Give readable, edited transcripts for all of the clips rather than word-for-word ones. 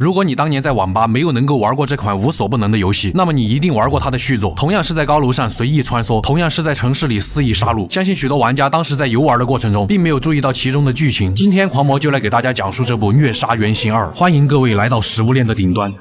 如果你当年在网吧没有能够玩过这款无所不能的游戏，那么你一定玩过它的续作，同样是在高楼上随意穿梭，同样是在城市里肆意杀戮。相信许多玩家当时在游玩的过程中，并没有注意到其中的剧情。今天狂魔就来给大家讲述这部《虐杀原型2》，欢迎各位来到食物链的顶端。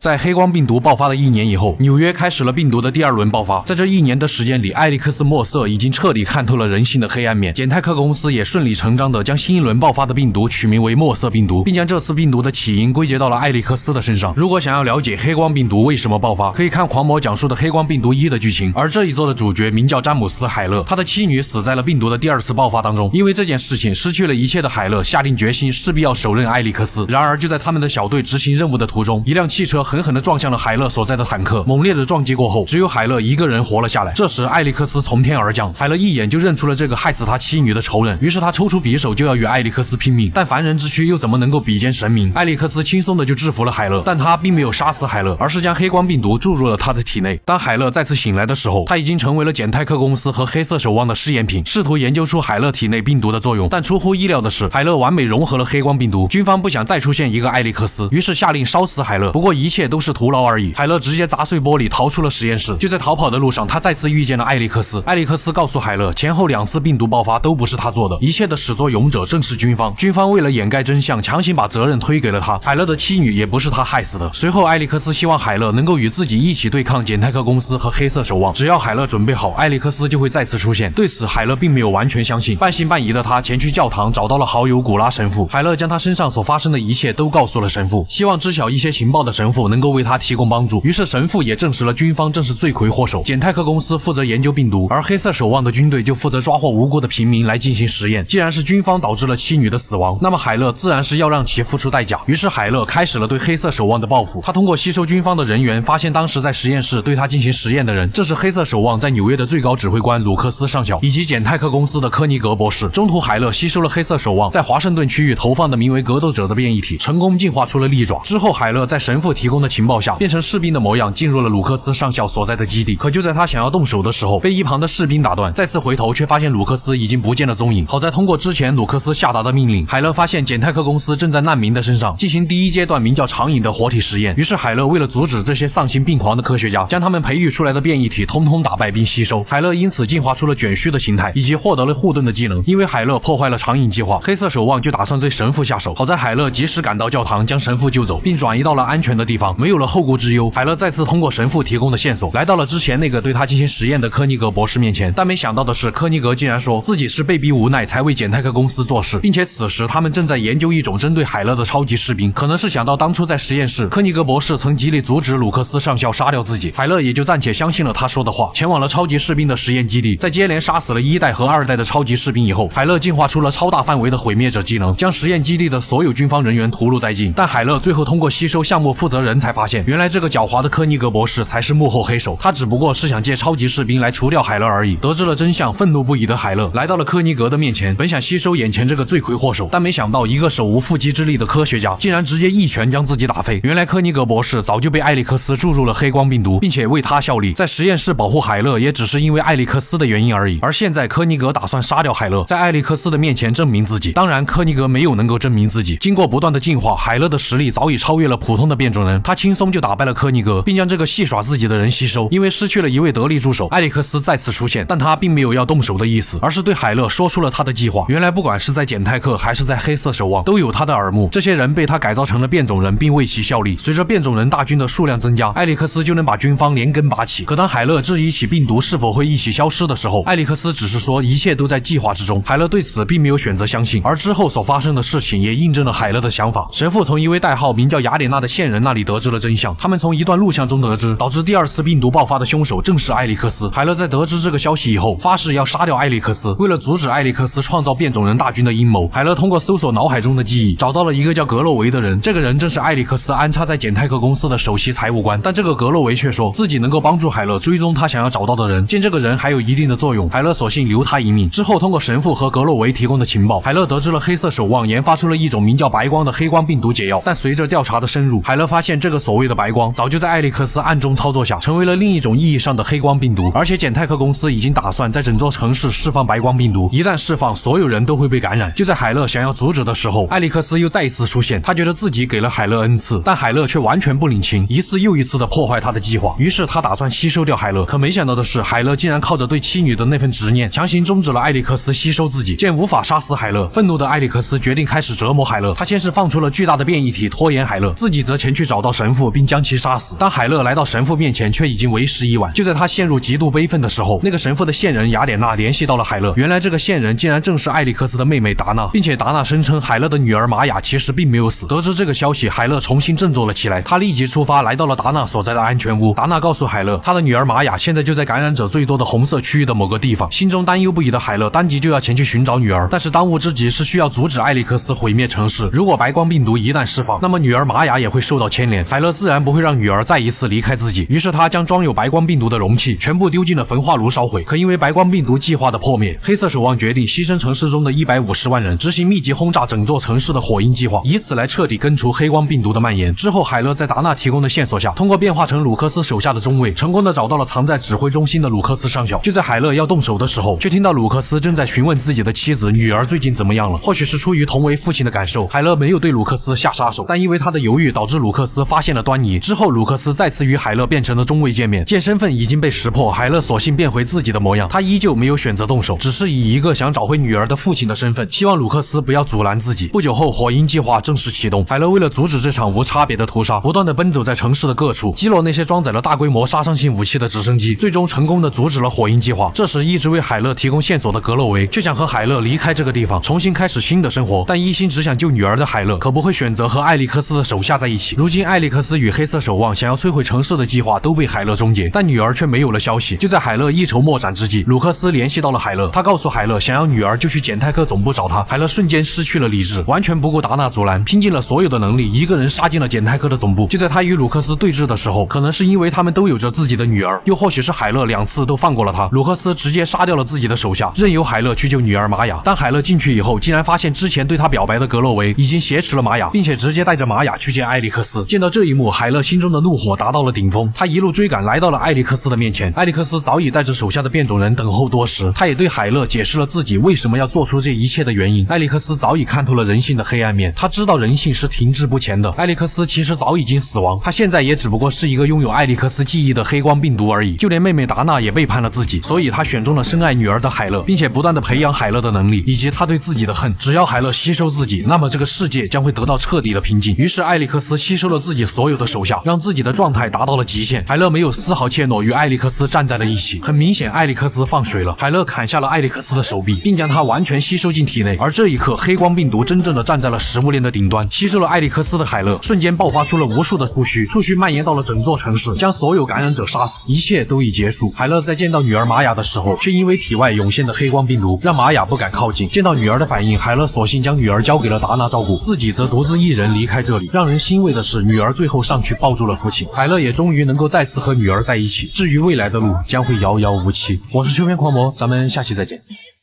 在黑光病毒爆发的1年以后，纽约开始了病毒的第2轮爆发。在这1年的时间里，艾利克斯·莫瑟已经彻底看透了人性的黑暗面。简泰克公司也顺理成章地将新一轮爆发的病毒取名为莫瑟病毒，并将这次病毒的起因归结到了艾利克斯的身上。如果想要了解黑光病毒为什么爆发，可以看狂魔讲述的《黑光病毒1》的剧情。而这一作的主角名叫詹姆斯·海勒，他的妻女死在了病毒的第2次爆发当中。因为这件事情失去了一切的海勒下定决心，势必要手刃艾利克斯。然而就在他们的小队执行任务的途中，一辆汽车狠狠地撞向了海勒所在的坦克，猛烈的撞击过后，只有海勒一个人活了下来。这时艾利克斯从天而降，海勒一眼就认出了这个害死他妻女的仇人，于是他抽出匕首就要与艾利克斯拼命。但凡人之躯又怎么能够比肩神明？艾利克斯轻松的就制服了海勒，但他并没有杀死海勒，而是将黑光病毒注入了他的体内。当海勒再次醒来的时候，他已经成为了简泰克公司和黑色守望的试验品，试图研究出海勒体内病毒的作用。但出乎意料的是，海勒完美融合了黑光病毒。军方不想再出现一个艾利克斯，于是下令烧死海勒。不过一切都是徒劳而已，海勒直接砸碎玻璃逃出了实验室。就在逃跑的路上，他再次遇见了艾利克斯。艾利克斯告诉海勒，前后2次病毒爆发都不是他做的，一切的始作俑者正是军方。军方为了掩盖真相，强行把责任推给了他。海勒的妻女也不是他害死的。随后艾利克斯希望海勒能够与自己一起对抗简泰克公司和黑色守望，只要海勒准备好，艾利克斯就会再次出现。对此海勒并没有完全相信，半信半疑的他前去教堂找到了好友古拉神父。海勒将他身上所发生的一切都告诉了神父，希望知晓一些情报的神父能够为他提供帮助。于是神父也证实了军方正是罪魁祸首，简泰克公司负责研究病毒，而黑色守望的军队就负责抓获无辜的平民来进行实验。既然是军方导致了妻女的死亡，那么海勒自然是要让其付出代价。于是海勒开始了对黑色守望的报复。他通过吸收军方的人员，发现当时在实验室对他进行实验的人，正是黑色守望在纽约的最高指挥官鲁克斯上校以及简泰克公司的科尼格博士。中途海勒吸收了黑色守望在华盛顿区域投放的名为格斗者的变异体，成功进化出了利爪。之后海勒在神父提供的情报下，变成士兵的模样，进入了鲁克斯上校所在的基地。可就在他想要动手的时候，被一旁的士兵打断，再次回头却发现鲁克斯已经不见了踪影。好在通过之前鲁克斯下达的命令，海勒发现简泰克公司正在难民的身上进行第1阶段名叫长影的活体实验。于是海勒为了阻止这些丧心病狂的科学家，将他们培育出来的变异体通通打败并吸收。海勒因此进化出了卷须的形态，以及获得了护盾的技能。因为海勒破坏了长影计划，黑色守望就打算对神父下手。好在海勒及时赶到教堂，将神父救走，并转移到了安全的地方。没有了后顾之忧，海勒再次通过神父提供的线索，来到了之前那个对他进行实验的科尼格博士面前。但没想到的是，科尼格竟然说自己是被逼无奈才为简泰克公司做事，并且此时他们正在研究一种针对海勒的超级士兵。可能是想到当初在实验室，科尼格博士曾极力阻止鲁克斯上校杀掉自己，海勒也就暂且相信了他说的话，前往了超级士兵的实验基地。在接连杀死了1代和2代的超级士兵以后，海勒进化出了超大范围的毁灭者技能，将实验基地的所有军方人员屠戮殆尽。但海勒最后通过吸收项目负责人才发现，原来这个狡猾的科尼格博士才是幕后黑手，他只不过是想借超级士兵来除掉海勒而已。得知了真相，愤怒不已的海勒来到了科尼格的面前，本想吸收眼前这个罪魁祸首，但没想到一个手无缚鸡之力的科学家竟然直接一拳将自己打飞。原来科尼格博士早就被艾利克斯注入了黑光病毒，并且为他效力，在实验室保护海勒也只是因为艾利克斯的原因而已。而现在科尼格打算杀掉海勒，在艾利克斯的面前证明自己。当然科尼格没有能够证明自己，经过不断的进化，海勒的实力早已超越了普通的变种人，他轻松就打败了科尼格，并将这个戏耍自己的人吸收。因为失去了一位得力助手，艾利克斯再次出现，但他并没有要动手的意思，而是对海勒说出了他的计划。原来不管是在简泰克还是在黑色守望，都有他的耳目，这些人被他改造成了变种人，并为其效力。随着变种人大军的数量增加，艾利克斯就能把军方连根拔起。可当海勒质疑起病毒是否会一起消失的时候，艾利克斯只是说一切都在计划之中。海勒对此并没有选择相信，而之后所发生的事情也印证了海勒的想法。神父从一位代号名叫雅典娜的线人那里得知了真相，他们从一段录像中得知，导致第2次病毒爆发的凶手正是艾利克斯。海勒在得知这个消息以后，发誓要杀掉艾利克斯。为了阻止艾利克斯创造变种人大军的阴谋，海勒通过搜索脑海中的记忆，找到了一个叫格洛维的人。这个人正是艾利克斯安插在简泰克公司的首席财务官。但这个格洛维却说自己能够帮助海勒追踪他想要找到的人，见这个人还有一定的作用，海勒索性留他一命。之后通过神父和格洛维提供的情报，海勒得知了黑色守望研发出了一种名叫白光的黑光病毒解药。但随着调查的深入，海勒发现现这个所谓的白光，早就在艾利克斯暗中操作下，成为了另一种意义上的黑光病毒。而且简泰克公司已经打算在整座城市释放白光病毒，一旦释放，所有人都会被感染。就在海勒想要阻止的时候，艾利克斯又再一次出现。他觉得自己给了海勒恩赐，但海勒却完全不领情，一次又一次的破坏他的计划。于是他打算吸收掉海勒，可没想到的是，海勒竟然靠着对妻女的那份执念，强行终止了艾利克斯吸收自己。见无法杀死海勒，愤怒的艾利克斯决定开始折磨海勒。他先是放出了巨大的变异体拖延海勒，自己则前去找到神父并将其杀死。当海勒来到神父面前，却已经为时已晚。就在他陷入极度悲愤的时候，那个神父的线人雅典娜联系到了海勒。原来这个线人竟然正是艾利克斯的妹妹达娜，并且达娜声称海勒的女儿玛雅其实并没有死。得知这个消息，海勒重新振作了起来，他立即出发来到了达娜所在的安全屋。达娜告诉海勒，他的女儿玛雅现在就在感染者最多的红色区域的某个地方。心中担忧不已的海勒当即就要前去寻找女儿，但是当务之急是需要阻止艾利克斯毁灭城市。如果白光病毒一旦释放，那么女儿玛雅也会受到牵连，海勒自然不会让女儿再一次离开自己。于是他将装有白光病毒的容器全部丢进了焚化炉烧毁。可因为白光病毒计划的破灭，黑色守望决定牺牲城市中的150万人，执行密集轰炸整座城市的火鹰计划，以此来彻底根除黑光病毒的蔓延。之后海勒在达娜提供的线索下，通过变化成鲁克斯手下的中尉，成功的找到了藏在指挥中心的鲁克斯上校。就在海勒要动手的时候，却听到鲁克斯正在询问自己的妻子女儿最近怎么样了。或许是出于同为父亲的感受，海勒没有对鲁克斯下杀手，但因为他的犹豫导致鲁克斯发现了端倪。之后鲁克斯再次与海勒变成了中尉见面，见身份已经被识破，海勒索性变回自己的模样。他依旧没有选择动手，只是以一个想找回女儿的父亲的身份，希望鲁克斯不要阻拦自己。不久后，火鹰计划正式启动。海勒为了阻止这场无差别的屠杀，不断的奔走在城市的各处，击落那些装载了大规模杀伤性武器的直升机，最终成功的阻止了火鹰计划。这时，一直为海勒提供线索的格洛维却想和海勒离开这个地方，重新开始新的生活。但一心只想救女儿的海勒可不会选择和艾利克斯的手下在一起。如今，艾利克斯与黑色守望想要摧毁城市的计划都被海勒终结，但女儿却没有了消息。就在海勒一筹莫展之际，鲁克斯联系到了海勒，他告诉海勒，想要女儿就去简泰克总部找他。海勒瞬间失去了理智，完全不顾达娜阻拦，拼尽了所有的能力，一个人杀进了简泰克的总部。就在他与鲁克斯对峙的时候，可能是因为他们都有着自己的女儿，又或许是海勒2次都放过了他，鲁克斯直接杀掉了自己的手下，任由海勒去救女儿玛雅。当海勒进去以后，竟然发现之前对他表白的格洛维已经挟持了玛雅，并且直接带着玛雅去见艾利克斯。见到这一幕，海勒心中的怒火达到了顶峰，他一路追赶来到了艾利克斯的面前。艾利克斯早已带着手下的变种人等候多时，他也对海勒解释了自己为什么要做出这一切的原因。艾利克斯早已看透了人性的黑暗面，他知道人性是停滞不前的。艾利克斯其实早已经死亡，他现在也只不过是一个拥有艾利克斯记忆的黑光病毒而已。就连妹妹达娜也背叛了自己，所以他选中了深爱女儿的海勒，并且不断的培养海勒的能力以及他对自己的恨。只要海勒吸收自己，那么这个世界将会得到彻底的平静。于是艾利克斯吸收了自己所有的手下，让自己的状态达到了极限。海勒没有丝毫怯懦，与艾利克斯站在了一起。很明显，艾利克斯放水了，海勒砍下了艾利克斯的手臂，并将它完全吸收进体内。而这一刻，黑光病毒真正的站在了食物链的顶端，吸收了艾利克斯的海勒瞬间爆发出了无数的触须，触须蔓延到了整座城市，将所有感染者杀死。一切都已结束。海勒在见到女儿玛雅的时候，却因为体外涌现的黑光病毒，让玛雅不敢靠近。见到女儿的反应，海勒索性将女儿交给了达娜照顾，自己则独自一人离开这里。让人欣慰的是，女儿最后上去抱住了父亲，海勒也终于能够再次和女儿在一起。至于未来的路，将会遥遥无期。我是秋天狂魔，咱们下期再见。